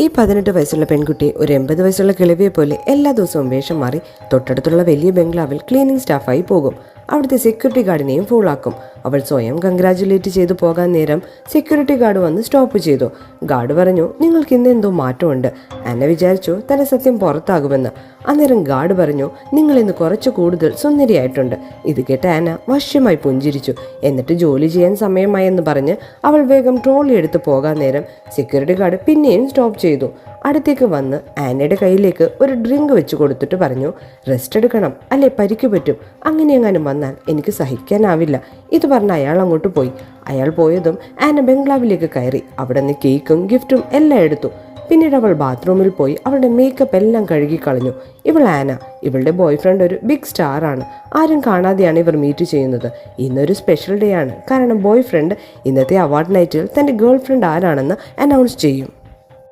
ഈ 18 വയസ്സുള്ള പെൺകുട്ടി ഒരു 80 വയസ്സുള്ള കിളവിയെ പോലെ എല്ലാ ദിവസവും വേഷം മാറി തൊട്ടടുത്തുള്ള വലിയ ബംഗ്ലാവിൽ ക്ലീനിങ് സ്റ്റാഫായി പോകും. അവിടുത്തെ സെക്യൂരിറ്റി ഗാർഡിനെയും ഫൂളാക്കും. അവൾ സ്വയം കൺഗ്രാജുലേറ്റ് ചെയ്തു പോകാൻ നേരം സെക്യൂരിറ്റി ഗാർഡ് വന്ന് സ്റ്റോപ്പ് ചെയ്തു. ഗാർഡ് പറഞ്ഞു, നിങ്ങൾക്ക് ഇന്ന് എന്തോ മാറ്റമുണ്ട്. ആന വിചാരിച്ചു തന്റെ സത്യം പുറത്താകുമെന്ന്. അന്നേരം ഗാർഡ് പറഞ്ഞു, നിങ്ങൾ ഇന്ന് കുറച്ച് കൂടുതൽ സുന്ദരിയായിട്ടുണ്ട്. ഇത് കേട്ട് ആന വശ്യമായി പുഞ്ചിരിച്ചു. എന്നിട്ട് ജോലി ചെയ്യാൻ സമയമായെന്ന് പറഞ്ഞ് അവൾ വേഗം ട്രോളി എടുത്ത് പോകാൻ നേരം സെക്യൂരിറ്റി ഗാർഡ് പിന്നെയും സ്റ്റോപ്പ് ചെയ്തു. അടുത്തേക്ക് വന്ന് ആനയുടെ കയ്യിലേക്ക് ഒരു ഡ്രിങ്ക് വെച്ച് കൊടുത്തിട്ട് പറഞ്ഞു, റെസ്റ്റ് എടുക്കണം, അല്ലേ പരിക്ക് പറ്റും. അങ്ങനെയെങ്ങാനും വന്നാൽ എനിക്ക് സഹിക്കാനാവില്ല. ഇത് പറഞ്ഞ് അയാൾ അങ്ങോട്ട് പോയി. അയാൾ പോയതും ആന ബംഗ്ലാവിലേക്ക് കയറി. അവിടെ നിന്ന് കേക്കും ഗിഫ്റ്റും എല്ലാം എടുത്തു. പിന്നീട് അവൾ ബാത്റൂമിൽ പോയി അവളുടെ മേക്കപ്പ് എല്ലാം കഴുകിക്കളഞ്ഞു. ഇവൾ ആന. ഇവളുടെ ബോയ് ഫ്രണ്ട് ഒരു ബിഗ് സ്റ്റാറാണ്. ആരും കാണാതെയാണ് ഇവർ മീറ്റ് ചെയ്യുന്നത്. ഇന്നൊരു സ്പെഷ്യൽ ഡേ ആണ്. കാരണം ബോയ് ഫ്രണ്ട് ഇന്നത്തെ അവാർഡ് നൈറ്റിൽ തൻ്റെ ഗേൾ ഫ്രണ്ട് ആരാണെന്ന് അനൗൺസ് ചെയ്യും.